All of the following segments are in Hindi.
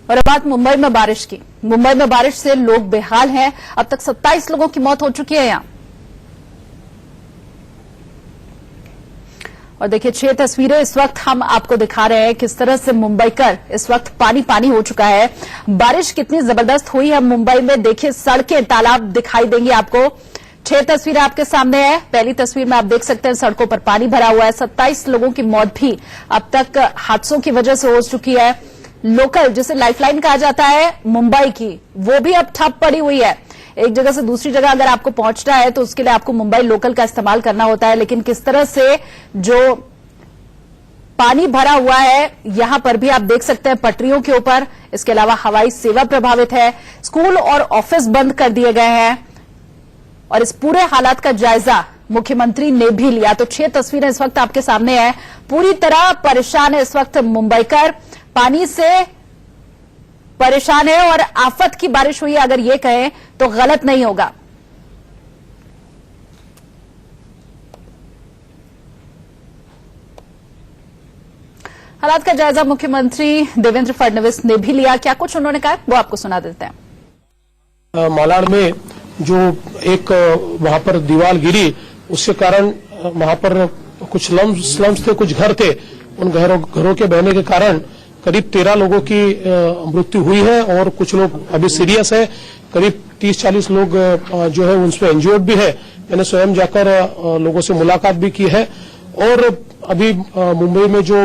और अब बात मुंबई में बारिश की। मुंबई में बारिश से लोग बेहाल हैं। अब तक 27 लोगों की मौत हो चुकी है यहां। और देखिए 6 तस्वीरें इस वक्त हम आपको दिखा रहे हैं किस तरह से मुंबईकर इस वक्त पानी पानी हो चुका है। बारिश कितनी जबरदस्त हुई है मुंबई में, देखिए सड़कें तालाब दिखाई देंगी आपको। 6 तस्वीरें आपके सामने है। पहली तस्वीर में आप देख सकते हैं सड़कों पर पानी भरा हुआ है। 27 लोगों की मौत भी अब तक हादसों की वजह से हो चुकी है। लोकल जिसे लाइफलाइन कहा जाता है मुंबई की, वो भी अब ठप पड़ी हुई है। एक जगह से दूसरी जगह अगर आपको पहुंचना है तो उसके लिए आपको मुंबई लोकल का इस्तेमाल करना होता है। लेकिन किस तरह से जो पानी भरा हुआ है यहां पर भी आप देख सकते हैं पटरियों के ऊपर। इसके अलावा हवाई सेवा प्रभावित है, स्कूल और ऑफिस बंद कर दिए गए हैं। और इस पूरे हालात का जायजा मुख्यमंत्री ने भी लिया। तो 6 तस्वीरें इस वक्त आपके सामने है। पूरी तरह परेशान है इस वक्त मुंबईकर, पानी से परेशान है। और आफत की बारिश हुई है अगर ये कहें तो गलत नहीं होगा। हालात का जायजा मुख्यमंत्री देवेंद्र फडणवीस ने भी लिया। क्या कुछ उन्होंने कहा वो आपको सुना देते हैं। मालाड में जो एक वहां पर दीवार गिरी, उसके कारण वहां पर कुछ स्लम्स थे, कुछ घर थे। उन घरों के बहने के कारण करीब 13 लोगों की मृत्यु हुई है और कुछ लोग अभी सीरियस है। करीब 30-40 लोग जो है उनसे इंजर्ड भी है। मैंने स्वयं जाकर लोगों से मुलाकात भी की है। और अभी मुंबई में जो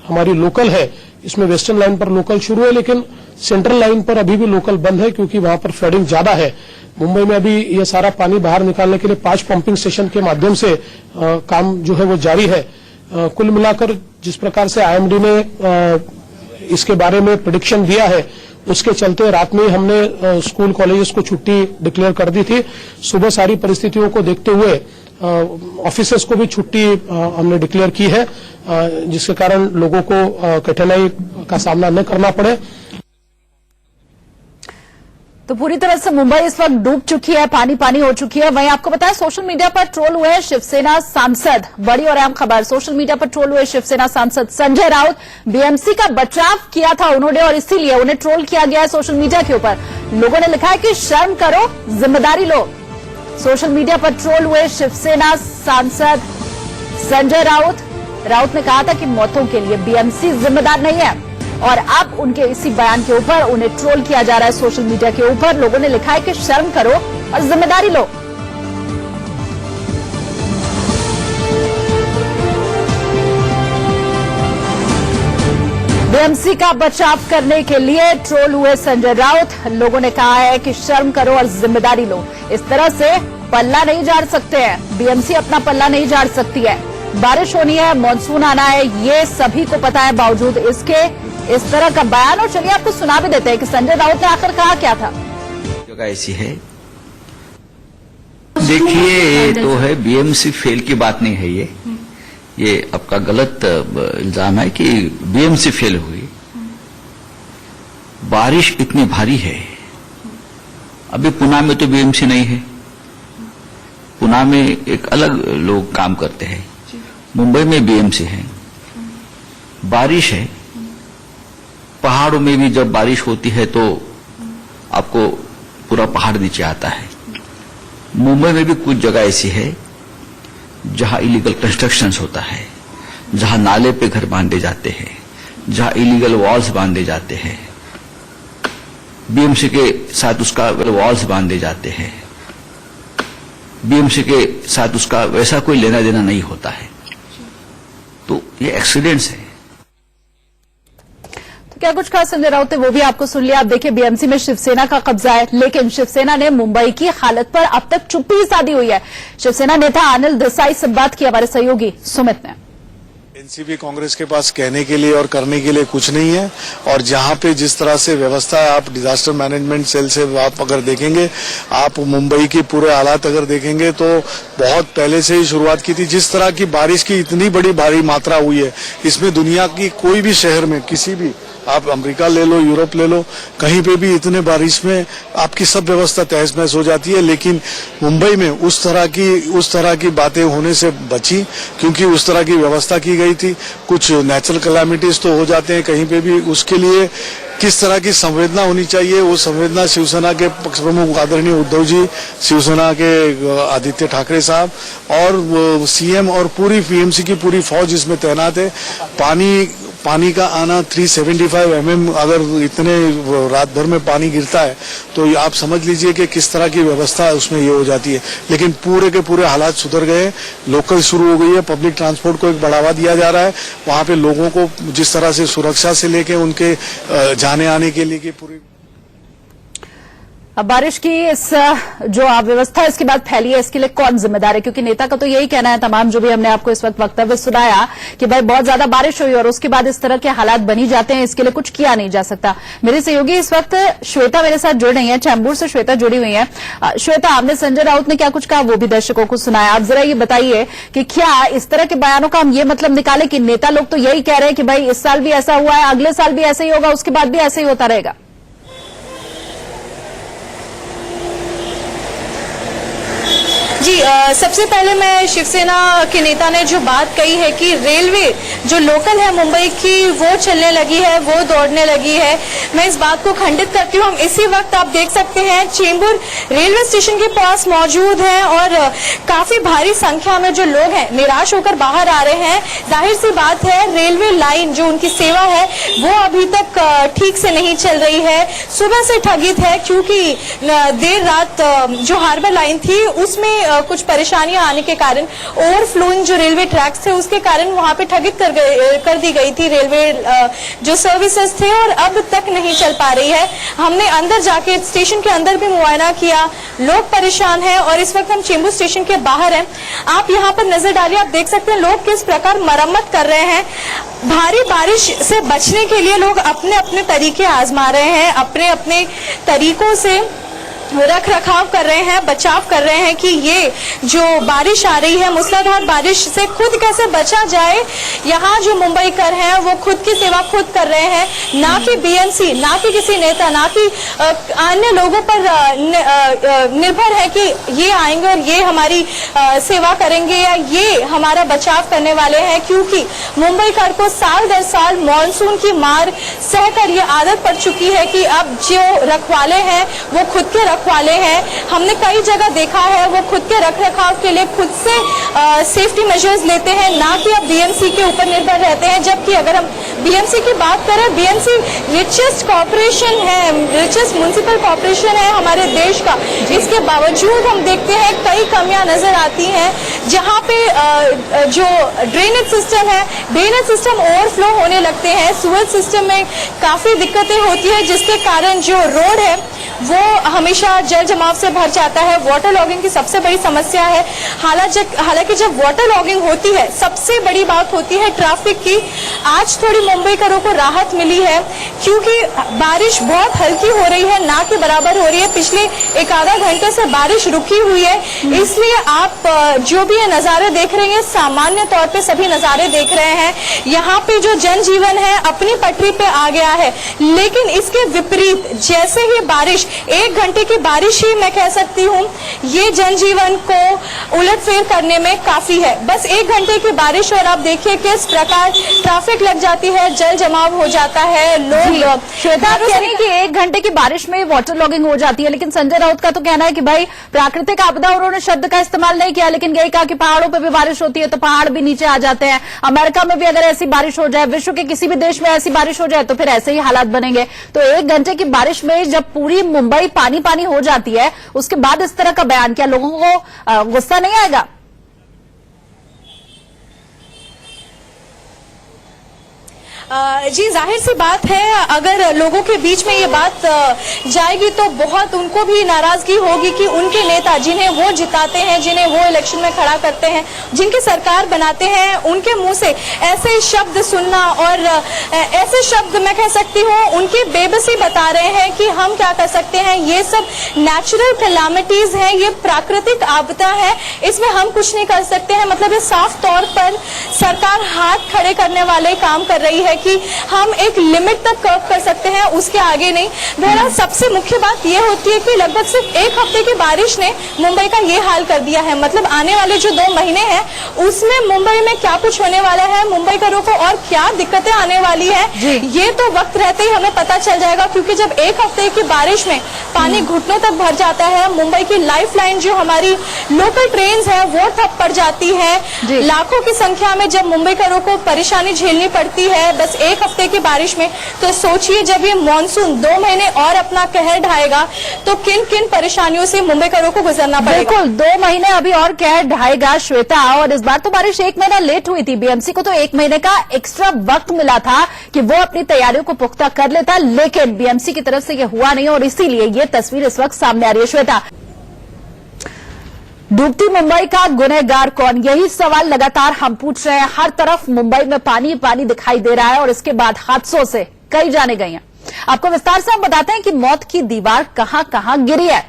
हमारी लोकल है, इसमें वेस्टर्न लाइन पर लोकल शुरू है, लेकिन सेंट्रल लाइन पर अभी भी लोकल बंद है क्योंकि वहां पर फ्लडिंग ज्यादा है। मुंबई में अभी ये सारा पानी बाहर निकालने के लिए 5 पंपिंग स्टेशन के माध्यम से काम जो है वो जारी है। कुल मिलाकर जिस प्रकार से आईएमडी ने इसके बारे में प्रेडिक्शन दिया है, उसके चलते रात में हमने स्कूल कॉलेजेस को छुट्टी डिक्लेयर कर दी थी। सुबह सारी परिस्थितियों को देखते हुए ऑफिसेस को भी छुट्टी हमने डिक्लेयर की है, जिसके कारण लोगों को कठिनाई का सामना न करना पड़े। तो पूरी तरह से मुंबई इस वक्त डूब चुकी है, पानी पानी हो चुकी है। वहीं आपको बताया सोशल मीडिया पर ट्रोल हुए हैं शिवसेना सांसद। बड़ी और अहम खबर, सोशल मीडिया पर ट्रोल हुए शिवसेना सांसद संजय राउत। बीएमसी का बचाव किया था उन्होंने और इसीलिए उन्हें ट्रोल किया गया है सोशल मीडिया के ऊपर। लोगों ने लिखा है कि शर्म करो, जिम्मेदारी लो। सोशल मीडिया पर ट्रोल हुए शिवसेना सांसद संजय राउत। राउत ने कहा था कि मौतों के लिए बीएमसी जिम्मेदार नहीं है और अब उनके इसी बयान के ऊपर उन्हें ट्रोल किया जा रहा है सोशल मीडिया के ऊपर। लोगों ने लिखा है कि शर्म करो और जिम्मेदारी लो। बीएमसी का बचाव करने के लिए ट्रोल हुए संजय राउत। लोगों ने कहा है कि शर्म करो और जिम्मेदारी लो। इस तरह से पल्ला नहीं झाड़ सकते हैं, बीएमसी अपना पल्ला नहीं झाड़ सकती है। बारिश होनी है, मानसून आना है, ये सभी को पता है। बावजूद इसके इस तरह का बयान। और चलिए आपको सुना भी देते हैं कि संजय राउत ने आखिर कहा क्या था। जगह ऐसी है, देखिए ये तो है बीएमसी फेल की बात नहीं है। ये आपका गलत इल्जाम है कि बीएमसी फेल हुई। बारिश इतनी भारी है, अभी पुणे में तो बीएमसी नहीं है। पुणे में एक अलग लोग काम करते हैं, मुंबई में बीएमसी है। बारिश है, पहाड़ों में भी जब बारिश होती है तो आपको पूरा पहाड़ नीचे आता है। मुंबई में भी कुछ जगह ऐसी है जहां इलीगल कंस्ट्रक्शंस होता है, जहां नाले पे घर बांधे जाते हैं, जहां इलीगल वॉल्स बांधे जाते हैं। बीएमसी के साथ उसका वॉल्स बांधे जाते हैं। बीएमसी के साथ उसका वैसा कोई लेना देना नहीं होता है। तो ये एक्सीडेंट्स है। तो क्या कुछ कहा संजय राउत ने वो भी आपको सुन लिया। आप देखिए बीएमसी में शिवसेना का कब्जा है, लेकिन शिवसेना ने मुंबई की हालत पर अब तक चुप्पी साधी हुई है। शिवसेना नेता अनिल देसाई से बात की हमारे सहयोगी सुमित ने। एनसीपी कांग्रेस के पास कहने के लिए और करने के लिए कुछ नहीं है। और जहां पे जिस तरह से व्यवस्था है, आप डिजास्टर मैनेजमेंट सेल से आप अगर देखेंगे, आप मुंबई की पूरे हालात अगर देखेंगे तो बहुत पहले से ही शुरुआत की थी। जिस तरह की बारिश की इतनी बड़ी भारी मात्रा हुई है, इसमें दुनिया की कोई भी शहर में, किसी भी, आप अमेरिका ले लो, यूरोप ले लो, कहीं पे भी इतने बारिश में आपकी सब व्यवस्था तहस नहस हो जाती है। लेकिन मुंबई में उस तरह की बातें होने से बची, क्योंकि उस तरह की व्यवस्था की गई थी। कुछ नेचुरल कैलामिटीज तो हो जाते हैं कहीं पे भी, उसके लिए किस तरह की संवेदना होनी चाहिए, वो संवेदना शिवसेना के पक्ष प्रमुख आदरणीय उद्धव जी, शिवसेना के आदित्य ठाकरे साहब और सीएम और पूरी पीएमसी की पूरी फौज इसमें तैनात है। पानी का आना 375 mm, अगर इतने रात भर में पानी गिरता है तो आप समझ लीजिए कि किस तरह की व्यवस्था उसमें ये हो जाती है। लेकिन पूरे के पूरे हालात सुधर गए, लोकल शुरू हो गई है, पब्लिक ट्रांसपोर्ट को एक बढ़ावा दिया जा रहा है। वहां पे लोगों को जिस तरह से सुरक्षा से लेके उनके जाने आने के लिए की पूरी अब बारिश की इस जो अव्यवस्था इसके बाद फैली है, इसके लिए कौन जिम्मेदार है? क्योंकि नेता का तो यही कहना है, तमाम जो भी हमने आपको इस वक्त वक्तव्य सुनाया कि भाई बहुत ज्यादा बारिश हुई और उसके बाद इस तरह के हालात बनी जाते हैं, इसके लिए कुछ किया नहीं जा सकता। मेरे सहयोगी इस वक्त श्वेता मेरे साथ जुड़ रही है, चैम्बूर से श्वेता जुड़ी हुई है। श्वेता, आपने संजय राउत ने क्या कुछ कहा वो भी दर्शकों को सुनाया, आप जरा ये बताइए कि क्या इस तरह के बयानों का हम ये मतलब निकाले कि नेता लोग तो यही कह रहे हैं कि भाई इस साल भी ऐसा हुआ है, अगले साल भी ऐसे ही होगा, उसके बाद भी ऐसे ही होता रहेगा? जी, सबसे पहले मैं शिवसेना के नेता ने जो बात कही है कि रेलवे जो लोकल है मुंबई की वो चलने लगी है, वो दौड़ने लगी है, मैं इस बात को खंडित करती हूँ। हम इसी वक्त आप देख सकते हैं चेंबूर रेलवे स्टेशन के पास मौजूद हैं और काफी भारी संख्या में जो लोग हैं निराश होकर बाहर आ रहे हैं। जाहिर सी बात है, रेलवे लाइन जो उनकी सेवा है वो अभी तक ठीक से नहीं चल रही है, सुबह से ठगित है, क्योंकि देर रात जो हार्बर लाइन थी उसमें कुछ परेशानियां आने के कारण ओवरफ्लोइंग जो रेलवे ट्रैक्स थे उसके कारण वहां पे ठगित कर दी गई थी रेलवे जो सर्विसेज थे और अब तक नहीं चल पा रही है। हमने अंदर जाके स्टेशन के अंदर भी मुआयना किया, लोग परेशान हैं और इस वक्त हम चेंबूर स्टेशन के बाहर हैं। आप यहाँ पर नजर डालिए, आप देख सकते हैं लोग किस प्रकार मरम्मत कर रहे हैं। भारी बारिश से बचने के लिए लोग अपने अपने तरीके आजमा रहे हैं, अपने अपने तरीकों से रख रखाव कर रहे हैं, बचाव कर रहे हैं कि ये जो बारिश आ रही है, मूसलाधार बारिश से खुद कैसे बचा जाए। यहाँ जो मुंबईकर हैं वो खुद की सेवा खुद कर रहे हैं, ना कि बीएमसी, ना कि किसी नेता, ना कि अन्य लोगों पर निर्भर है कि ये आएंगे और ये हमारी सेवा करेंगे या ये हमारा बचाव करने वाले हैं। क्योंकि मुंबईकर को साल दर साल मानसून की मार सहकर ये आदत पड़ चुकी है कि अब जो रखवाले हैं वो खुद के रखवाले हैं। हमने कई जगह देखा है वो खुद के रख रखाव के लिए खुद से सेफ्टी मेजर्स लेते हैं, ना कि अब बीएमसी के ऊपर निर्भर रहते हैं। जबकि अगर हम बीएमसी की बात करें, बीएमसी रिचेस्ट कॉर्पोरेशन है, रिचेस्ट म्युनिसिपल कॉर्पोरेशन है हमारे देश का। इसके बावजूद हम देखते हैं कई कमियां नजर आती हैं, जहां पे जो ड्रेनेज सिस्टम है, ड्रेनेज सिस्टम ओवरफ्लो होने लगते हैं, सुएज सिस्टम में काफी दिक्कतें होती है, जिसके कारण जो रोड है वो हमेशा जल जमाव से भर जाता है। वाटर लॉगिंग की सबसे बड़ी समस्या है। हालांकि जब वाटर लॉगिंग होती है, सबसे बड़ी बात होती है ट्रैफिक की। आज थोड़ी मुंबईकरों को राहत मिली है क्योंकि बारिश बहुत हल्की हो रही है, ना कि बराबर हो रही है। पिछले एक आधा घंटे से बारिश रुकी हुई है, इसलिए आप जो भी ये नजारे देख रहे हैं, सामान्य तौर पे सभी नजारे देख रहे हैं। यहाँ पे जो जनजीवन है अपनी पटरी पे आ गया है, लेकिन इसके विपरीत जैसे ही बारिश, एक घंटे की बारिश ही मैं कह सकती हूँ, ये जनजीवन को उलटफेर करने में काफी है। बस एक घंटे की बारिश और आप देखिए किस प्रकार ट्रैफिक लग जाती है, जल जमाव हो जाता है, लोग। श्वेता, आप कह रही हैं कि एक घंटे की बारिश में वाटर लॉगिंग हो जाती है, लेकिन संजय राउत का तो कहना है कि भाई प्राकृतिक आपदा, उन्होंने शब्द का इस्तेमाल नहीं किया, लेकिन यही कहा कि पहाड़ों पर भी बारिश होती है तो पहाड़ भी नीचे आ जाते हैं। अमेरिका में भी अगर ऐसी बारिश हो जाए, विश्व के किसी भी देश में ऐसी बारिश हो जाए तो फिर ऐसे ही हालात बनेंगे। तो एक घंटे की बारिश में जब पूरी मुंबई पानी पानी हो जाती है, उसके बाद इस तरह का बयान, क्या लोगों को गुस्सा नहीं आएगा? जी, जाहिर सी बात है, अगर लोगों के बीच में ये बात जाएगी तो बहुत उनको भी नाराजगी होगी कि उनके नेता जिन्हें वो जिताते हैं, जिन्हें वो इलेक्शन में खड़ा करते हैं, जिनकी सरकार बनाते हैं, उनके मुंह से ऐसे शब्द सुनना और ऐसे शब्द मैं कह सकती हूँ उनकी बेबसी बता रहे हैं कि हम क्या कर सकते हैं। ये सब नेचुरल कैलामिटीज हैं, ये प्राकृतिक आपदा है, इसमें हम कुछ नहीं कर सकते हैं। मतलब ये साफ तौर पर सरकार हाथ खड़े करने वाले काम कर रही है हैं कि हम एक लिमिट तक कर्व कर सकते हैं, उसके आगे नहीं। बहरहाल सबसे मुख्य बात यह होती है कि लगभग सिर्फ एक हफ्ते की बारिश ने मुंबई का ये हाल कर दिया है। मतलब आने वाले जो 2 महीने हैं उसमें मुंबई में क्या कुछ होने वाला है, मुंबईकरों को और क्या दिक्कतें आने वाली है, ये तो वक्त रहते ही हमें पता चल जाएगा। क्योंकि जब एक हफ्ते की बारिश में पानी घुटनों तक भर जाता है, मुंबई की लाइफलाइन जो हमारी लोकल ट्रेन्स है वो ठप पड़ जाती है, लाखों की संख्या में जब मुंबईकरों को परेशानी झेलनी पड़ती है बस एक हफ्ते की बारिश में, तो सोचिए जब ये मानसून 2 महीने और अपना कहर ढाएगा तो किन किन परेशानियों से मुंबईकरों को गुजरना पड़ेगा। बिल्कुल, 2 महीने अभी और कहर ढाएगा श्वेता। और इस बार तो बारिश 1 महीना लेट हुई थी, बीएमसी को तो 1 महीने का एक्स्ट्रा वक्त मिला था कि वो अपनी तैयारियों को पुख्ता कर लेता, लेकिन बीएमसी की तरफ से ये हुआ नहीं और इसीलिए ये तस्वीर इस वक्त सामने आ रही है। श्वेता, डूबती मुंबई का गुनहगार कौन, यही सवाल लगातार हम पूछ रहे हैं। हर तरफ मुंबई में पानी पानी दिखाई दे रहा है और इसके बाद हादसों से कई जाने गई हैं। आपको विस्तार से हम बताते हैं कि मौत की दीवार कहां कहां गिरी है।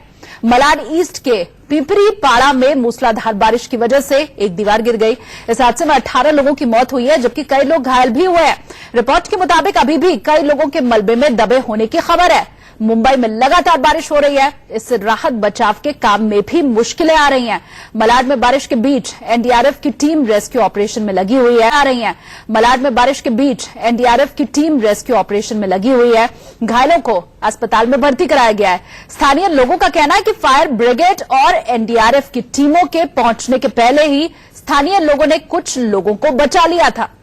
मलाड ईस्ट के पिंपरी पाड़ा में मूसलाधार बारिश की वजह से एक दीवार गिर गई। इस हादसे में 18 लोगों की मौत हुई है, जबकि कई लोग घायल भी हुए हैं। रिपोर्ट के मुताबिक अभी भी कई लोगों के मलबे में दबे होने की खबर है। मुंबई में लगातार बारिश हो रही है, इससे राहत बचाव के काम में भी मुश्किलें आ रही हैं। मलाड में बारिश के बीच एनडीआरएफ की टीम रेस्क्यू ऑपरेशन में लगी हुई है। मलाड में बारिश के बीच एनडीआरएफ की टीम रेस्क्यू ऑपरेशन में लगी हुई है। घायलों को अस्पताल में भर्ती कराया गया है। स्थानीय लोगों का कहना है कि फायर ब्रिगेड और एनडीआरएफ की टीमों के पहुंचने के पहले ही स्थानीय लोगों ने कुछ लोगों को बचा लिया था।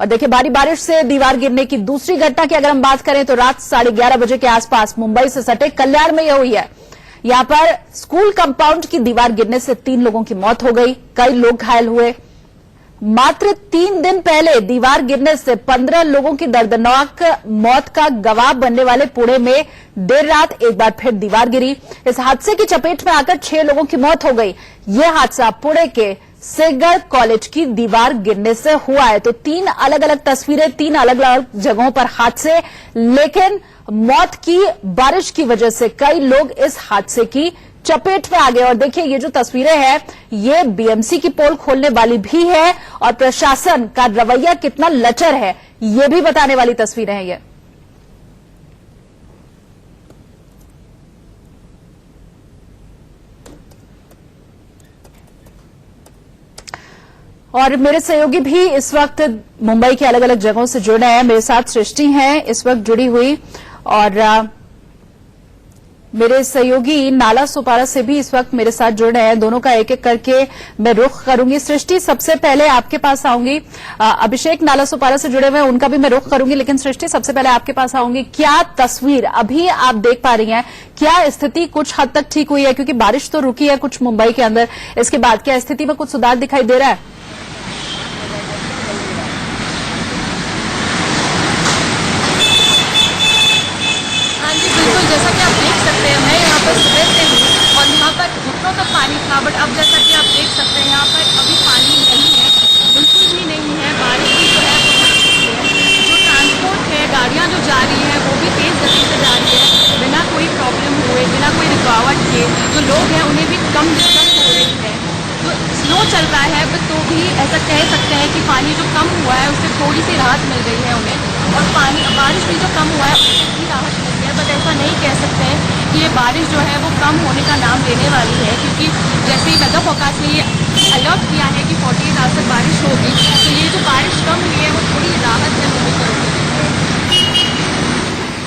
और देखिए, भारी बारिश से दीवार गिरने की दूसरी घटना की अगर हम बात करें तो रात 11:30 बजे के आसपास मुंबई से सटे कल्याण में यह हुई है। यहां पर स्कूल कंपाउंड की दीवार गिरने से 3 लोगों की मौत हो गई, कई लोग घायल हुए। मात्र 3 दिन पहले दीवार गिरने से 15 लोगों की दर्दनाक मौत का गवाह बनने वाले पुणे में देर रात एक बार फिर दीवार गिरी। इस हादसे की चपेट में आकर 6 लोगों की मौत हो गई। यह हादसा पुणे के सेगड़ कॉलेज की दीवार गिरने से हुआ है। तो 3 अलग अलग तस्वीरें, 3 अलग अलग जगहों पर हादसे, लेकिन मौत की बारिश की वजह से कई लोग इस हादसे की चपेट में आ गए। और देखिए, ये जो तस्वीरें हैं ये बीएमसी की पोल खोलने वाली भी है और प्रशासन का रवैया कितना लचर है ये भी बताने वाली तस्वीरें हैं ये। और मेरे सहयोगी भी इस वक्त मुंबई के अलग अलग जगहों से जुड़ रहे हैं। मेरे साथ सृष्टि हैं इस वक्त जुड़ी हुई, और मेरे सहयोगी नाला सोपारा से भी इस वक्त मेरे साथ जुड़ रहे हैं। दोनों का एक एक करके मैं रुख करूंगी। सृष्टि, सबसे पहले आपके पास आऊंगी। अभिषेक नाला सोपारा से जुड़े हुए हैं, उनका भी मैं रुख करूंगी, लेकिन सृष्टि सबसे पहले आपके पास आऊंगी। क्या तस्वीर अभी आप देख पा रही हैं, क्या स्थिति कुछ हद तक ठीक हुई है? क्योंकि बारिश तो रुकी है कुछ मुंबई के अंदर, इसके बाद क्या स्थिति में कुछ सुधार दिखाई दे रहा है? बिल्कुल, जैसा कि आप देख सकते हैं मैं यहाँ पर सुबह से हूँ और यहाँ पर घुटनों तक पानी था, बट अब जैसा कि आप देख सकते हैं यहाँ पर अभी पानी नहीं है, बिल्कुल भी नहीं है। बारिश भी जो है वो जो ट्रांसपोर्ट है, गाड़ियाँ जो जा रही हैं वो भी तेज़ गति से जा रही है, बिना कोई प्रॉब्लम हुए, बिना कोई रुकावट के। जो लोग हैं उन्हें भी कम दिक्कत हो रही है। तो स्लो चल रहा है, बट तो भी ऐसा कह सकते हैं कि पानी जो कम हुआ है उससे थोड़ी सी राहत मिल गई है उन्हें, और बारिश भी जो कम हुआ है उससे भी राहत मिल गई है। बट ऐसा नहीं कह सकते हैं कि ये बारिश जो है वो कम होने का नाम लेने वाली है, क्योंकि जैसे ही वेदर फोरकास्ट ने ये अलर्ट किया है कि 48 आवर्स तक बारिश होगी, तो ये जो बारिश कम हुई है वो थोड़ी राहत है लोगों को।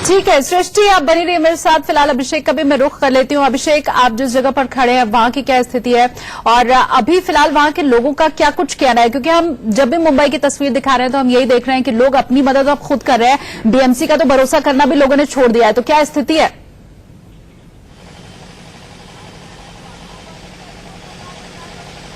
ठीक है सृष्टि, आप बनी रही मेरे साथ। फिलहाल अभिषेक का भी मैं रुख कर लेती हूँ। अभिषेक, आप जिस जगह पर खड़े हैं वहां की क्या स्थिति है और अभी फिलहाल वहां के लोगों का क्या कुछ कहना है? क्योंकि हम जब भी मुंबई की तस्वीर दिखा रहे हैं तो हम यही देख रहे हैं कि लोग अपनी मदद अब खुद कर रहे हैं, बीएमसी का तो भरोसा करना भी लोगों ने छोड़ दिया है। तो क्या स्थिति है?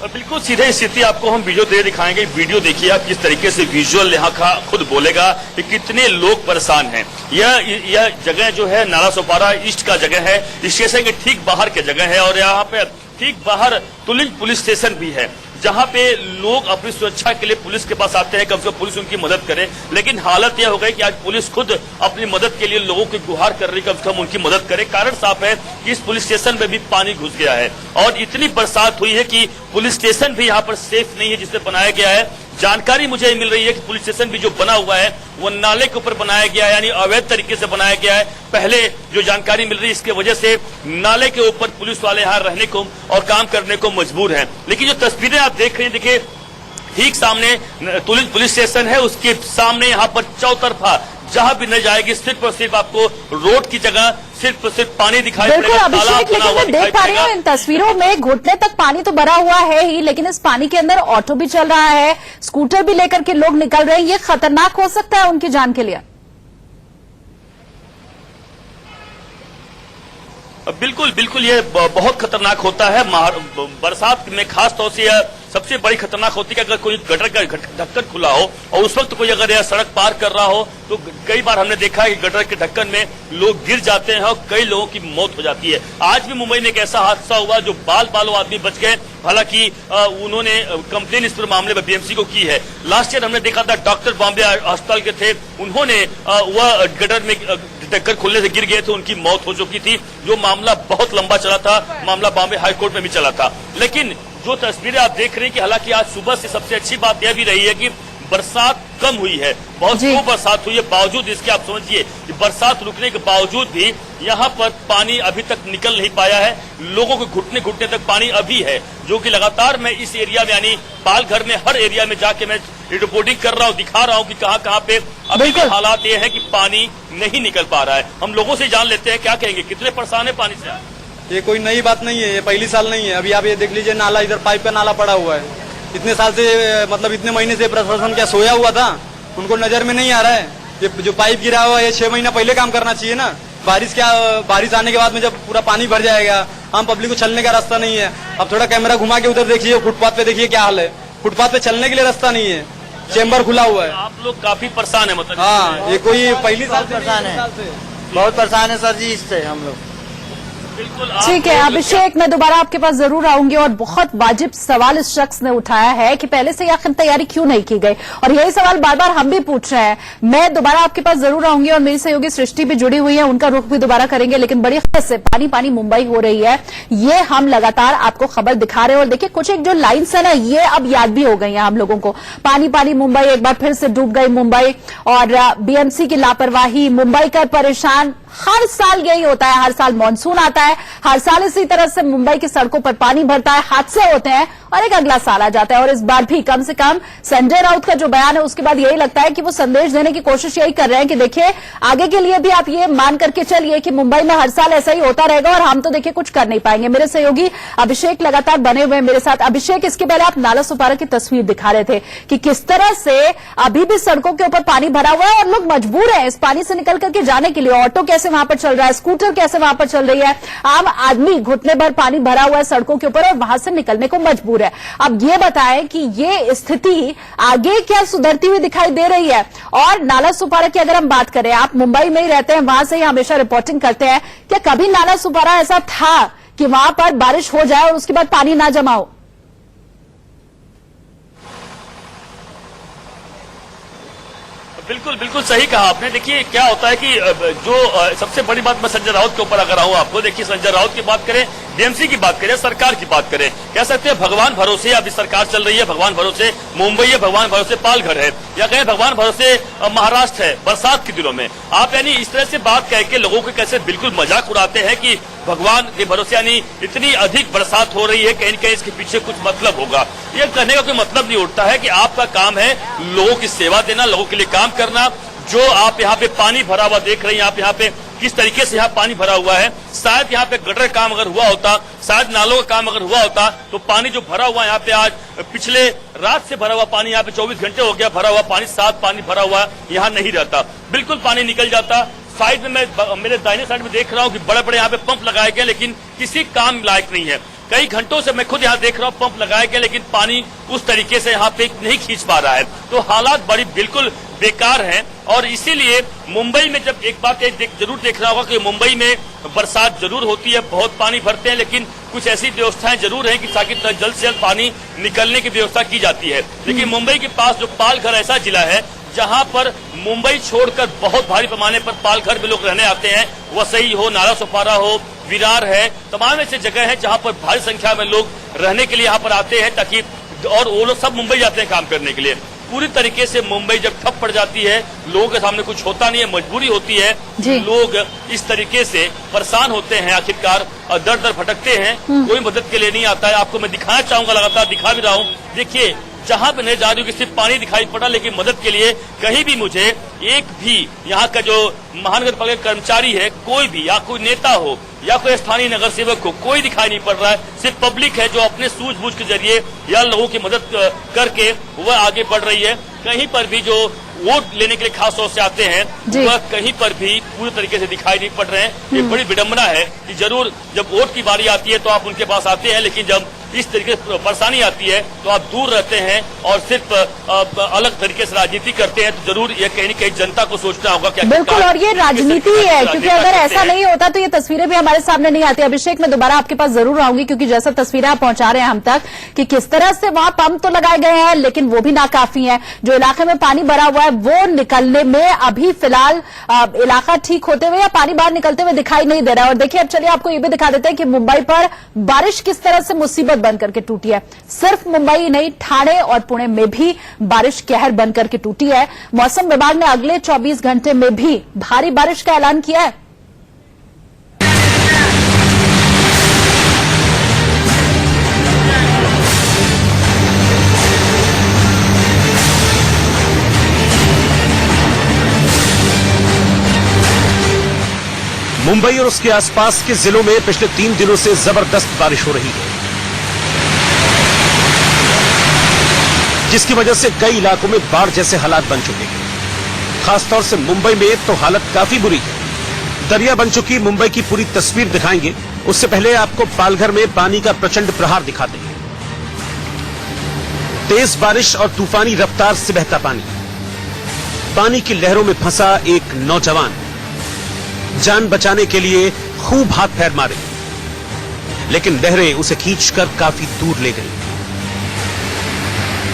बिल्कुल सीधे स्थिति आपको हम वीडियो दे दिखाएंगे। वीडियो देखिए आप किस तरीके से विजुअल यहाँ का खुद बोलेगा कि कितने लोग परेशान हैं। यह जगह जो है नाला सोपारा ईस्ट का जगह है, स्टेशन के ठीक बाहर के जगह है और यहाँ पे ठीक बाहर तुलिंज पुलिस स्टेशन भी है, जहां पे लोग अपनी सुरक्षा के लिए पुलिस के पास आते हैं, कम से कम पुलिस उनकी मदद करे। लेकिन हालत यह हो गई कि आज पुलिस खुद अपनी मदद के लिए लोगों की गुहार कर रही, कम से कम उनकी मदद करे। कारण साफ है कि इस पुलिस स्टेशन में भी पानी घुस गया है और इतनी बरसात हुई है कि पुलिस स्टेशन भी यहाँ पर सेफ नहीं है जिसे बनाया गया है, जानकारी मुझे मिल रही है कि पुलिस स्टेशन भी जो बना हुआ है वो नाले के ऊपर बनाया गया है, यानी अवैध तरीके से बनाया गया है। पहले जो जानकारी मिल रही है इसके वजह से नाले के ऊपर पुलिस वाले यहाँ रहने को और काम करने को मजबूर हैं। लेकिन जो तस्वीरें आप देख रहे हैं, देखिए ठीक सामने पुलिस स्टेशन है, उसके सामने यहाँ पर चौतरफा जहां भी न जाएगी सिर्फ और सिर्फ आपको रोड की जगह सिर्फ और सिर्फ पानी दिखाई बिल्कुल पड़ेगा। अभिषेक, लेकिन मैं देख पा रही हूँ इन तस्वीरों में घुटने तक पानी तो भरा हुआ है ही, लेकिन इस पानी के अंदर ऑटो भी चल रहा है, स्कूटर भी लेकर के लोग निकल रहे हैं। ये खतरनाक हो सकता है उनकी जान के लिए। बिल्कुल बिल्कुल, ये बहुत खतरनाक होता है। बरसात में खास तौर से यह सबसे बड़ी खतरनाक होती है कि अगर कोई गटर का ढक्कन खुला हो और उस वक्त कोई अगर यह सड़क पार कर रहा हो तो कई बार हमने देखा है कि गटर के ढक्कन में लोग गिर जाते हैं और कई लोगों की मौत हो जाती है। आज भी मुंबई में एक ऐसा हादसा हुआ जो बालों आदमी बच गए, हालांकि उन्होंने कंप्लेन इस पर मामले में बीएमसी को की है। लास्ट ईयर हमने देखा था डॉक्टर बॉम्बे अस्पताल के थे, उन्होंने वह गटर में ढक्कन खुलने से गिर गए थे, उनकी मौत हो चुकी थी। जो मामला बहुत लंबा चला था, मामला बॉम्बे हाईकोर्ट में भी चला था। लेकिन जो तस्वीरें आप देख रहे हैं कि हालांकि आज सुबह से सबसे अच्छी बात यह भी रही है कि बरसात कम हुई है, बहुत कम बरसात हुई है। बावजूद इसके आप समझिए कि बरसात रुकने के बावजूद भी यहाँ पर पानी अभी तक निकल नहीं पाया है। लोगों को घुटने घुटने तक पानी अभी है, जो कि लगातार मैं इस एरिया में यानी पालघर में हर एरिया में जाके मैं रिपोर्टिंग कर रहा हूँ, दिखा रहा हूँ कि कहाँ कहाँ पे अभी भी हालात ये है कि पानी नहीं निकल पा रहा है। हम लोगों से जान लेते हैं क्या कहेंगे, कितने परेशान है पानी से। ये कोई नई बात नहीं है, ये पहली साल नहीं है। अभी आप ये देख लीजिए, नाला इधर पाइप का नाला पड़ा हुआ है। इतने साल से मतलब इतने महीने से प्रशासन क्या सोया हुआ था, उनको नजर में नहीं आ रहा है। ये जो पाइप गिरा हुआ है ये 6 महीना पहले काम करना चाहिए ना। बारिश आने के बाद में जब पूरा पानी भर जाएगा, आम पब्लिक को चलने का रास्ता नहीं है। अब थोड़ा कैमरा घुमा के उधर देखिए, फुटपाथ पे देखिए क्या हाल है। फुटपाथ पे चलने के लिए रास्ता नहीं है, चेम्बर खुला हुआ है। आप लोग काफी परेशान है मतलब। हाँ, ये कोई पहली साल परेशान है, बहुत परेशान है सर जी इससे हम लोग। ठीक है अभिषेक, मैं दोबारा आपके पास जरूर आऊंगी। और बहुत वाजिब सवाल इस शख्स ने उठाया है कि पहले से आखिर तैयारी क्यों नहीं की गई, और यही सवाल बार बार हम भी पूछ रहे हैं। मैं दोबारा आपके पास जरूर आऊंगी और मेरी सहयोगी सृष्टि भी जुड़ी हुई है, उनका रुख भी दोबारा करेंगे। लेकिन बड़ी खबर से पानी पानी मुंबई हो रही है, ये हम लगातार आपको खबर दिखा रहे हैं। और देखिए कुछ एक जो लाइन्स है ना, ये अब याद भी हो गई है हम लोगों को। पानी पानी मुंबई, एक बार फिर से डूब गई मुंबई, और बीएमसी की लापरवाही, मुंबई का परेशान। हर साल यही होता है, हर साल मानसून आता है, हर साल इसी तरह से मुंबई की सड़कों पर पानी भरता है, हादसे होते हैं और एक अगला साल आ जाता है। और इस बार भी कम से कम संजय राउत का जो बयान है उसके बाद यही लगता है कि वो संदेश देने की कोशिश यही कर रहे हैं कि देखिए आगे के लिए भी आप ये मान करके चलिए कि मुंबई में हर साल ऐसा ही होता रहेगा और हम तो देखिए कुछ कर नहीं पाएंगे। मेरे सहयोगी अभिषेक लगातार बने हुए मेरे साथ। अभिषेक, इसके पहले आप नाला सुपारा की तस्वीर दिखा रहे थे कि किस तरह से अभी भी सड़कों के ऊपर पानी भरा हुआ है और लोग मजबूर है इस पानी से निकल करके जाने के लिए। ऑटो कैसे वहां पर चल रहा है, स्कूटर कैसे वहां पर चल रही है, आम आदमी घुटने भर पानी भरा हुआ है सड़कों के ऊपर और वहां से निकलने को मजबूर है। अब ये बताएं कि ये स्थिति आगे क्या सुधरती हुई दिखाई दे रही है। और नाला सुपारा की अगर हम बात करें, आप मुंबई में ही रहते हैं, वहां से ही हमेशा रिपोर्टिंग करते हैं, क्या कभी नाला सुपारा ऐसा था कि वहां पर बारिश हो जाए और उसके बाद पानी ना जमा हो? बिल्कुल बिल्कुल सही कहा आपने। देखिए क्या होता है कि जो सबसे बड़ी बात मैं संजय राउत के ऊपर अगर आऊं आपको, देखिए संजय राउत की बात करें, बीएमसी की बात करें, सरकार की बात करें, कह सकते हैं भगवान भरोसे अभी सरकार चल रही है, भगवान भरोसे मुंबई है, भगवान भरोसे पालघर है, या कहें भगवान भरोसे महाराष्ट्र है बरसात के दिनों में। आप यानी इस तरह से बात कह के लोगों के कैसे बिल्कुल मजाक उड़ाते हैं कि भगवान के भरोसे यानी इतनी अधिक बरसात हो रही है, कहीं न कहीं इसके पीछे कुछ मतलब होगा। यह कहने का कोई मतलब नहीं उठता है कि आपका काम है लोगों की सेवा देना, लोगों के लिए काम करना। जो आप यहाँ पे पानी भरा हुआ देख रहे हैं, आप यहाँ पे किस तरीके से यहाँ पानी भरा हुआ है, शायद यहाँ पे गटर काम अगर हुआ होता, शायद नालों का काम अगर हुआ होता तो पानी जो भरा हुआ यहाँ पे आज पिछले रात से भरा हुआ पानी यहाँ पे 24 घंटे हो गया भरा हुआ पानी, साथ पानी भरा हुआ यहाँ नहीं रहता, बिल्कुल पानी निकल जाता। साइड में मैं मेरे दाहिने साइड में देख रहा हूँ कि बड़े बड़े यहाँ पे पंप लगाए गए, लेकिन किसी काम लायक नहीं है। कई घंटों से मैं खुद यहाँ देख रहा हूँ पंप लगाए गए, लेकिन पानी उस तरीके से यहाँ पे नहीं खींच पा रहा है। तो हालात बड़ी बिल्कुल बेकार हैं। और इसीलिए मुंबई में जब एक बात जरूर देखना होगा कि मुंबई में बरसात जरूर होती है, बहुत पानी भरते हैं, लेकिन कुछ ऐसी व्यवस्थाएं जरूर हैं कि ताकि जल्द से जल्द पानी निकलने की व्यवस्था की जाती है। लेकिन मुंबई के पास जो पालघर ऐसा जिला है जहां पर मुंबई छोड़कर बहुत भारी पैमाने पर पालघर में लोग रहने आते हैं, वसई हो, नाला सुपारा हो, विरार है, तमाम ऐसे जगह है जहां पर भारी संख्या में लोग रहने के लिए यहाँ पर आते हैं ताकि, और वो लोग सब मुंबई जाते हैं काम करने के लिए। पूरी तरीके से मुंबई जब ठप पड़ जाती है, लोगों के सामने कुछ होता नहीं है, मजबूरी होती है, लोग इस तरीके से परेशान होते हैं, आखिरकार दर दर भटकते हैं, कोई मदद के लिए नहीं आता है। आपको मैं दिखाना चाहूंगा, लगातार दिखा भी रहा हूँ। देखिए जहां पे नहीं जा रही हूँ कि सिर्फ पानी दिखाई पड़ा, लेकिन मदद के लिए कहीं भी मुझे एक भी यहाँ का जो महानगर पालिका कर्मचारी है, कोई भी, या कोई नेता हो या कोई स्थानीय नगर सेवक हो, कोई दिखाई नहीं पड़ रहा है। सिर्फ पब्लिक है जो अपने सूझबूझ के जरिए या लोगों की मदद करके वह आगे बढ़ रही है। कहीं पर भी जो वोट लेने के लिए खास तौर से आते हैं, वह कहीं पर भी पूरी तरीके से दिखाई नहीं पड़ रहे हैं। ये बड़ी विडंबना है कि जरूर जब वोट की बारी आती है तो आप उनके पास आते हैं, लेकिन जब इस तरीके से परेशानी आती है तो आप दूर रहते हैं और सिर्फ अलग तरीके से राजनीति करते हैं। तो जरूर ये कहीं न कहीं जनता को सोचना होगा कि बिल्कुल, और ये राजनीति है, क्योंकि अगर ऐसा नहीं होता तो ये तस्वीरें भी हमारे सामने नहीं आती। अभिषेक, मैं दोबारा आपके पास जरूर आऊंगी, क्योंकि जैसा तस्वीरें आप पहुंचा रहे हैं हम तक कि किस तरह से वहां पंप तो लगाए गए हैं, लेकिन वो भी नाकाफी है। जो इलाके में पानी भरा हुआ है वो निकलने में अभी फिलहाल इलाका ठीक होते हुए या पानी बाहर निकलते हुए दिखाई नहीं दे रहा है। और देखिए, अब चलिए आपको ये भी दिखा देते हैं कि मुंबई पर बारिश किस तरह से मुसीबत बनकर के टूटी है। सिर्फ मुंबई ही नहीं, ठाणे और पुणे में भी बारिश कहर बनकर के टूटी है। मौसम विभाग ने अगले 24 घंटे में भी भारी बारिश का ऐलान किया है। मुंबई और उसके आसपास के जिलों में पिछले 3 दिनों से जबरदस्त बारिश हो रही है, जिसकी वजह से कई इलाकों में बाढ़ जैसे हालात बन चुके हैं। खासतौर से मुंबई में तो हालत काफी बुरी है। दरिया बन चुकी मुंबई की पूरी तस्वीर दिखाएंगे, उससे पहले आपको पालघर में पानी का प्रचंड प्रहार दिखाते हैं। तेज बारिश और तूफानी रफ्तार से बहता पानी की लहरों में फंसा एक नौजवान जान बचाने के लिए खूब हाथ पैर मारे, लेकिन लहरें उसे खींचकर काफी दूर ले गई।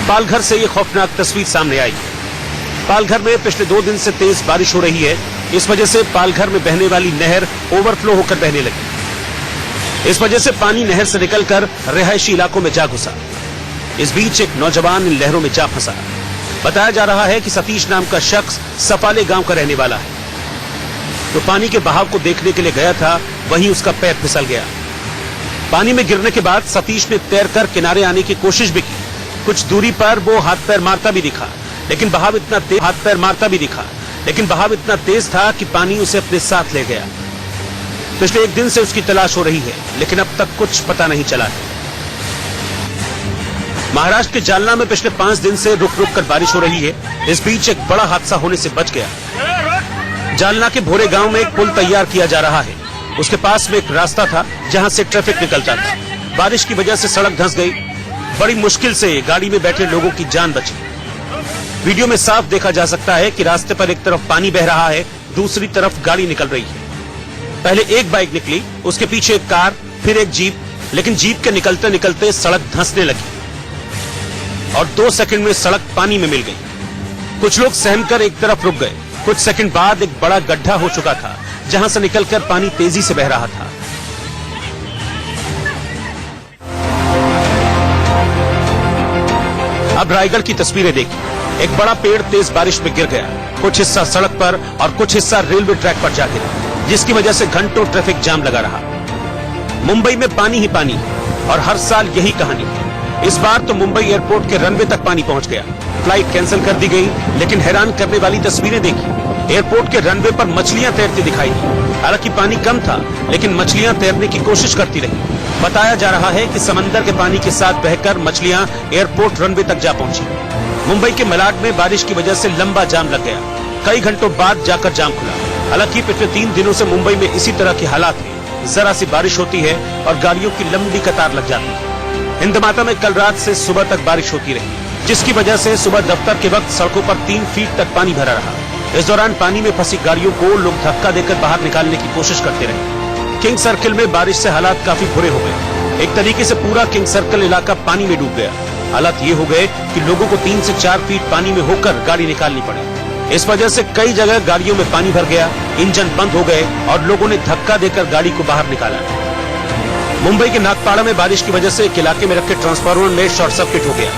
पालघर से यह खौफनाक तस्वीर सामने आई है। पालघर में पिछले 2 दिन से तेज बारिश हो रही है। इस वजह से पालघर में बहने वाली नहर ओवरफ्लो होकर बहने लगी। इस वजह से पानी नहर से निकलकर रिहायशी इलाकों में जा घुसा। इस बीच एक नौजवान इन लहरों में जा फंसा। बताया जा रहा है कि सतीश नाम का शख्स सफाले गांव का रहने वाला है। तो पानी के बहाव को देखने के लिए गया था, वहीं उसका पैर फिसल गया। पानी में गिरने के बाद सतीश ने तैरकर किनारे आने की कोशिश भी की। कुछ दूरी पर वो हाथ पैर मारता भी दिखा, लेकिन बहाव इतना तेज था कि पानी उसे अपने साथ ले गया। पिछले 1 दिन से उसकी तलाश हो रही है, लेकिन अब तक कुछ पता नहीं चला है। महाराष्ट्र के जालना में पिछले 5 दिन से रुक रुक कर बारिश हो रही है। इस बीच एक बड़ा हादसा होने से बच गया। जालना के भोरे गांव में एक पुल तैयार किया जा रहा है। उसके पास में एक रास्ता था जहां से ट्रैफिक निकलता था। बारिश की वजह से सड़क धंस गई। बड़ी मुश्किल से गाड़ी में बैठे लोगों की जान बची। वीडियो में साफ देखा जा सकता है कि रास्ते पर एक तरफ पानी बह रहा है, दूसरी तरफ गाड़ी निकल रही है। पहले एक बाइक निकली, उसके पीछे एक कार, फिर एक जीप, लेकिन जीप के निकलते निकलते सड़क धंसने लगी और 2 सेकंड में सड़क पानी में मिल गई। कुछ लोग सहमकर एक तरफ रुक गए। कुछ सेकंड बाद एक बड़ा गड्ढा हो चुका था, जहां से निकलकर पानी तेजी से बह रहा था। अब रायगढ़ की तस्वीरें देखिए। एक बड़ा पेड़ तेज बारिश में गिर गया। कुछ हिस्सा सड़क पर और कुछ हिस्सा रेलवे ट्रैक पर जा गिरा, जिसकी वजह से घंटों ट्रैफिक जाम लगा रहा। मुंबई में पानी ही पानी और हर साल यही कहानी। इस बार तो मुंबई एयरपोर्ट के रनवे तक पानी पहुंच गया। फ्लाइट कैंसिल कर दी गई, लेकिन हैरान करने वाली तस्वीरें देखी। एयरपोर्ट के रनवे पर मछलियां तैरती दिखाई दी। हालांकि पानी कम था, लेकिन मछलियां तैरने की कोशिश करती रही। बताया जा रहा है कि समंदर के पानी के साथ बहकर मछलियां एयरपोर्ट रनवे तक जा पहुंची। मुंबई के मलाड में बारिश की वजह से लंबा जाम लग गया। कई घंटों बाद जाकर जाम खुला। हालांकि पिछले 3 दिनों से मुंबई में इसी तरह के हालात हैं। जरा सी बारिश होती है और गाड़ियों की लंबी कतार लग जाती है। हिंदमाता में कल रात से सुबह तक बारिश होती रही, जिसकी वजह से सुबह दफ्तर के वक्त सड़कों पर 3 फीट तक पानी भरा रहा। इस दौरान पानी में फंसी गाड़ियों को लोग धक्का देकर बाहर निकालने की कोशिश करते रहे। किंग सर्किल में बारिश से हालात काफी बुरे हो गए। एक तरीके से पूरा किंग सर्किल इलाका पानी में डूब गया। हालात ये हो गए कि लोगों को 3 से 4 फीट पानी में होकर गाड़ी निकालनी पड़ी। इस वजह से कई जगह गाड़ियों में पानी भर गया, इंजन बंद हो गए और लोगों ने धक्का देकर गाड़ी को बाहर निकाला। मुंबई के नागपाड़ा में बारिश की वजह से एक इलाके में रखे ट्रांसफार्मर में शॉर्ट सर्किट हो गया,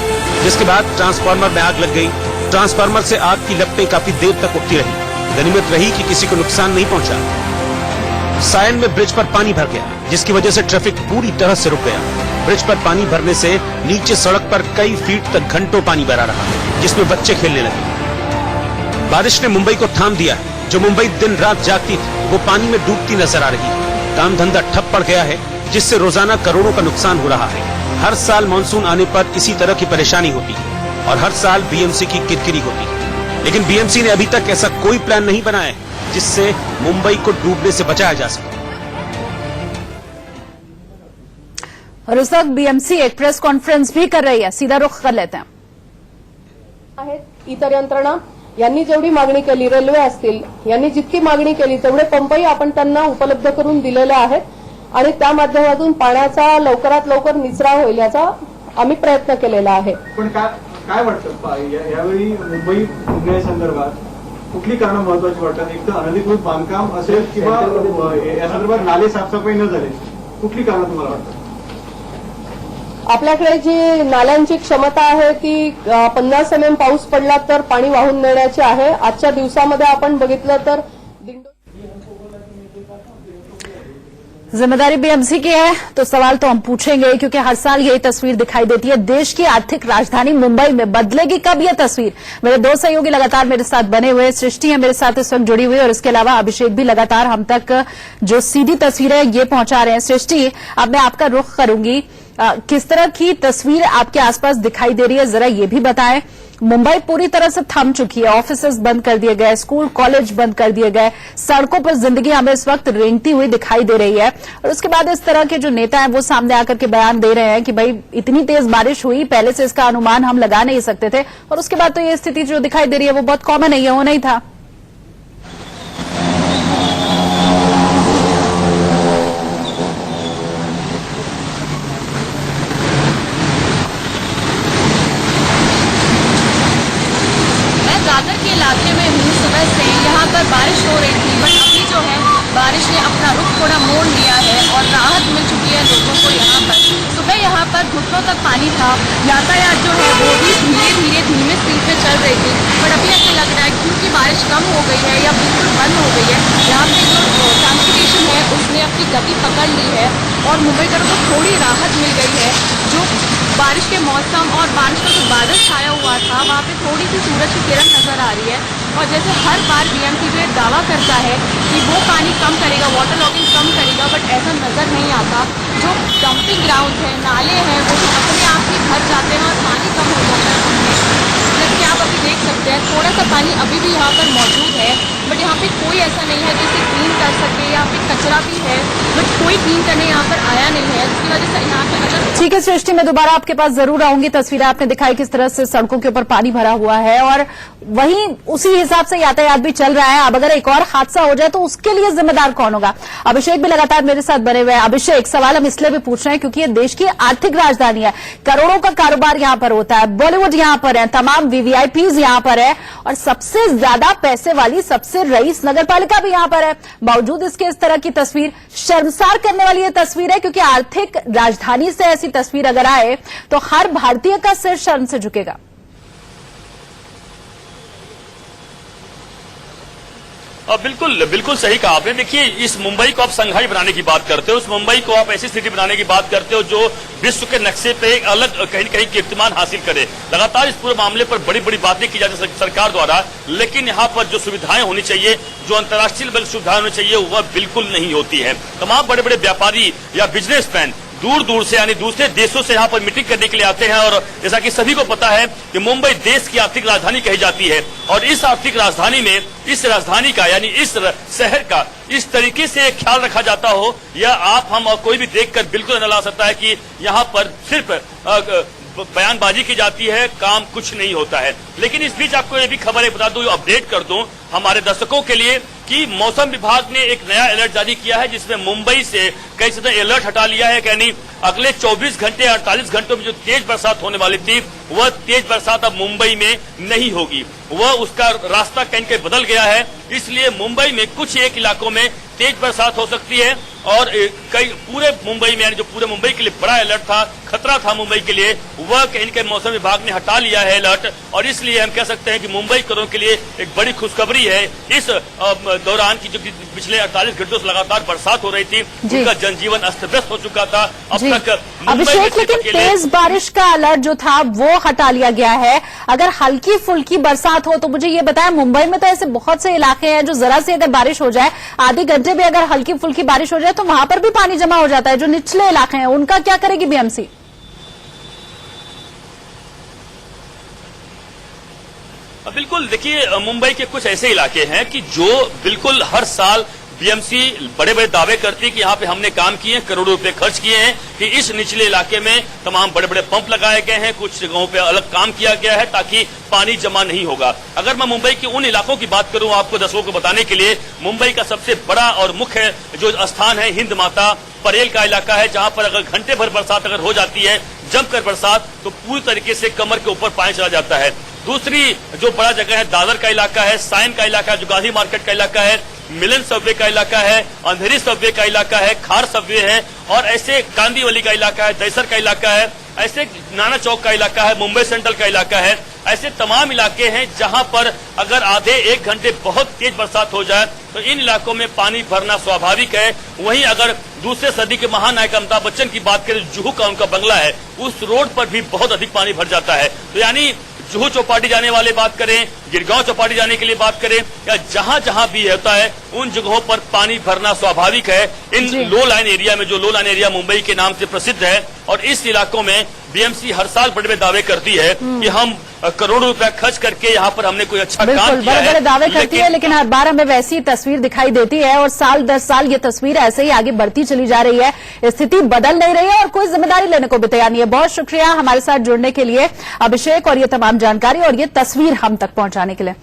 जिसके बाद ट्रांसफार्मर में आग लग गई। ट्रांसफार्मर से आग की लपटें काफी देर तक उठती रही। गनीमत रही कि किसी को नुकसान नहीं पहुंचा। सायन में ब्रिज पर पानी भर गया, जिसकी वजह से ट्रैफिक पूरी तरह से रुक गया। ब्रिज पर पानी भरने से नीचे सड़क पर कई फीट तक घंटों पानी भरा रहा, जिसमें बच्चे खेलने लगे। बारिश ने मुंबई को थाम दिया। जो मुंबई दिन रात जागती थी, वो पानी में डूबती नजर आ रही है। काम धंधा ठप पड़ गया है, जिससे रोजाना करोड़ों का नुकसान हो रहा है। हर साल मानसून आने पर इसी तरह की परेशानी होती है और हर साल बीएमसी की किरकिरी होती है। लेकिन बीएमसी ने अभी तक ऐसा कोई प्लान नहीं बनाया है जिससे मुंबई को डूबने से बचाया जा सके। और उस वक्त बीएमसी एक प्रेस कॉन्फ्रेंस भी कर रही है, सीधा रुख कर लेते हैं। इतर यंत्रणा यांनी जेवढी मागणी केली, रेल्वे असतील यांनी जितकी मागणी केली तेवढे पंपही आपण त्यांना उपलब्ध करून दिलेले आहेत आणि त्या माध्यमातून पाण्याचा लवकरात लवकर निचरा होईल याचा आम्ही प्रयत्न केलेला आहे। पण काय वाटतं यावेळी मुंबई पुण्यासंदर्भात कुठली कारणं महत्वाची वाटतात? एक तर अनधिकृत बांधकाम असेल किंवा या संदर्भात नाले साफसफाई न झाली, कुठली कारणं तुम्हाला वाटतात? आपल्याकडे जी नाल्यांची क्षमता आहे ती 50 mm पाऊस पडला तर पाणी वाहून नेण्याची आहे। आजच्या दिवसामध्ये आपण बघितलं तर जिम्मेदारी बीएमसी की है तो सवाल तो हम पूछेंगे, क्योंकि हर साल यही तस्वीर दिखाई देती है। देश की आर्थिक राजधानी मुंबई में बदलेगी कब यह तस्वीर? मेरे दो सहयोगी लगातार मेरे साथ बने हुए, सृष्टि है मेरे साथ इस वक्त जुड़ी हुई और इसके अलावा अभिषेक भी लगातार हम तक जो सीधी तस्वीरें ये पहुंचा रहे हैं। सृष्टि, अब मैं आपका रुख करूंगी, किस तरह की तस्वीर आपके आसपास दिखाई दे रही है, जरा ये भी बताएं। मुंबई पूरी तरह से थम चुकी है, ऑफिसेज बंद कर दिए गए, स्कूल कॉलेज बंद कर दिए गए, सड़कों पर जिंदगी हमें इस वक्त रेंगती हुई दिखाई दे रही है। और उसके बाद इस तरह के जो नेता हैं वो सामने आकर के बयान दे रहे हैं कि भाई इतनी तेज बारिश हुई, पहले से इसका अनुमान हम लगा नहीं सकते थे, और उसके बाद तो ये स्थिति जो दिखाई दे रही है वो बहुत कॉमन है, ये वो नहीं था। दादर के इलाके में हूँ, सुबह से यहाँ पर बारिश हो रही थी, बट अभी जो है बारिश ने अपना रुख थोड़ा मोड़ लिया है और राहत मिल चुकी है लोगों को। यहाँ पर सुबह यहाँ पर घुटनों तक पानी था, यातायात जो है वो भी धीमे स्पीड पे चल रही थी, बट अभी ऐसा लग रहा है क्योंकि बारिश कम हो गई है या बिल्कुल बंद हो गई है, यहाँ पे जो ट्रांसपोर्टेशन है उसने अपनी गति पकड़ ली है और मुंबईकरों को थोड़ी राहत मिल गई है। जो बारिश के मौसम और बारिश का जो बादल छाया हुआ था, वहाँ पे थोड़ी सी सूरज की किरण नजर आ रही है। और जैसे हर बार बीएमसी जो दावा करता है कि वो पानी कम करेगा, वाटर लॉगिंग कम करेगा, बट ऐसा नजर नहीं आता। जो डंपिंग ग्राउंड है, नाले हैं, वो भी अपने आप ही भर जाते हैं और पानी कम हो जाता है। जैसे कि आप अभी देख सकते हैं थोड़ा सा पानी अभी भी यहाँ पर मौजूद है, बट यहाँ पे कोई ऐसा नहीं है जिसे क्लीन कर सके। यहाँ पे कचरा भी है, बट कोई क्लीन करने यहाँ पर आया नहीं है, जिसकी वजह से यहाँ पे अगर ठीक है सृष्टि, मैं दोबारा आपके पास जरूर आऊंगी। तस्वीरें आपने दिखाई किस तरह से सड़कों के ऊपर पानी भरा हुआ है और वहीं उसी हिसाब से यातायात भी चल रहा है। अब अगर एक और हादसा हो जाए तो उसके लिए जिम्मेदार कौन होगा? अभिषेक भी लगातार मेरे साथ बने हुए हैं। अभिषेक, सवाल हम इसलिए भी पूछ रहे हैं क्योंकि ये देश की आर्थिक राजधानी है, करोड़ों का कारोबार यहाँ पर होता है, बॉलीवुड यहाँ पर है, तमाम वीवीआईपीज यहाँ पर है और सबसे ज्यादा पैसे वाली सबसे रईस नगरपालिका भी यहाँ पर है। बावजूद इसके इस तरह की तस्वीर शर्मसार करने वाली ये तस्वीर है, क्योंकि आर्थिक राजधानी से ऐसी तस्वीर अगर आए तो हर भारतीय का सिर शर्म से झुकेगा। बिल्कुल सही कहा आपने। देखिए, इस मुंबई को आप संघाई बनाने की बात करते हो, उस मुंबई को आप ऐसी सिटी बनाने की बात करते हो जो विश्व के नक्शे पे एक अलग कहीं न कहीं कीर्तिमान हासिल करे। लगातार इस पूरे मामले पर बड़ी बड़ी बातें की जाती है सरकार द्वारा, लेकिन यहाँ पर जो सुविधाएं होनी चाहिए, जो अंतर्राष्ट्रीय लेवल सुविधाएं होनी चाहिए, वह बिल्कुल नहीं होती है। तमाम बड़े बड़े व्यापारी या बिजनेसमैन दूर दूर से यानी दूसरे देशों से यहाँ पर मीटिंग करने के लिए आते हैं और जैसा कि सभी को पता है कि मुंबई देश की आर्थिक राजधानी कही जाती है और इस आर्थिक राजधानी में इस राजधानी का यानी इस शहर का इस तरीके से ख्याल रखा जाता हो, या आप हम और कोई भी देखकर बिल्कुल न ला सकता है कि यहाँ पर सिर्फ बयानबाजी की जाती है, काम कुछ नहीं होता है। लेकिन इस बीच आपको ये भी खबर है, बता दूं, अपडेट कर दूं हमारे दर्शकों के लिए कि मौसम विभाग ने एक नया अलर्ट जारी किया है जिसमें मुंबई से कई जगह अलर्ट हटा लिया है, यानी अगले 24 घंटे 48 घंटों में जो तेज बरसात होने वाली थी वह तेज बरसात अब मुंबई में नहीं होगी, वह उसका रास्ता कहीं कहीं बदल गया है। इसलिए मुंबई में कुछ एक इलाकों में तेज बरसात हो सकती है और कई पूरे मुंबई में, यानी जो पूरे मुंबई के लिए बड़ा अलर्ट था, खतरा था मुंबई के लिए, वह कहीं कहीं मौसम विभाग ने हटा लिया है अलर्ट। और इसलिए हम कह सकते हैं कि मुंबई करों के लिए एक बड़ी खुशखबरी है इस दौरान की जो पिछले 48 घंटों से लगातार बरसात हो रही थी, उनका जनजीवन अस्त व्यस्त हो चुका था। अब तक अभिषेक, लेकिन तेज बारिश का अलर्ट जो था वो हटा लिया गया है। अगर हल्की फुल्की बरसात हो तो मुझे ये बताया, मुंबई में तो ऐसे बहुत से इलाके हैं जो जरा सी अगर बारिश हो जाए, आधे घंटे भी अगर हल्की फुल्की बारिश हो जाए तो वहां पर भी पानी जमा हो जाता है। जो निचले इलाके हैं उनका क्या करेगी बीएमसी? बिल्कुल, देखिए मुंबई के कुछ ऐसे इलाके हैं कि जो बिल्कुल हर साल बीएमसी बड़े बड़े दावे करती है कि यहाँ पे हमने काम किए हैं, करोड़ों रुपए खर्च किए हैं, कि इस निचले इलाके में तमाम बड़े बड़े पंप लगाए गए हैं, कुछ जगहों पे अलग काम किया गया है ताकि पानी जमा नहीं होगा। अगर मैं मुंबई के उन इलाकों की बात करूं आपको दर्शकों को बताने के लिए, मुंबई का सबसे बड़ा और मुख्य जो स्थान है हिंद माता परेल का इलाका है, जहां पर अगर घंटे भर बरसात अगर हो जाती है, जमकर बरसात, तो पूरी तरीके से कमर के ऊपर पानी चला जाता है। दूसरी जो बड़ा जगह है दादर का इलाका है, साइन का इलाका है, जो गांधी मार्केट का इलाका है, मिलन सबवे का इलाका है, अंधेरी सबवे का इलाका है, खार सबवे है, और ऐसे कांदीवली का इलाका है, दैसर का इलाका है, ऐसे नाना चौक का इलाका है, मुंबई सेंट्रल का इलाका है। ऐसे तमाम इलाके हैं जहां पर अगर आधे एक घंटे बहुत तेज बरसात हो जाए तो इन इलाकों में पानी भरना स्वाभाविक है। वहीं अगर दूसरे सदी के महानायक अमिताभ बच्चन की बात करें, जुहू का उनका बंगला है, उस रोड पर भी बहुत अधिक पानी भर जाता है। तो यानी जुहू चौपाटी जाने वाले बात करें, गिरगांव चौपाटी जाने के लिए बात करें, या जहां जहां भी होता है उन जगहों पर पानी भरना स्वाभाविक है। इन लो लाइन एरिया में, जो लो लाइन एरिया मुंबई के नाम से प्रसिद्ध है, और इस इलाकों में बीएमसी हर साल बड़े बड़े दावे करती है कि हम करोड़ों रुपया खर्च करके यहाँ पर हमने कोई अच्छा काम किया है। बड़े बड़े दावे करती है, लेकिन हर बार हमें वैसी तस्वीर दिखाई देती है और साल दर साल ये तस्वीर ऐसे ही आगे बढ़ती चली जा रही है। स्थिति बदल नहीं रही है और कोई जिम्मेदारी लेने को भी तैयार नहीं है। बहुत शुक्रिया हमारे साथ जुड़ने के लिए अभिषेक, और ये तमाम जानकारी और ये तस्वीर हम तक पहुंचाने के लिए।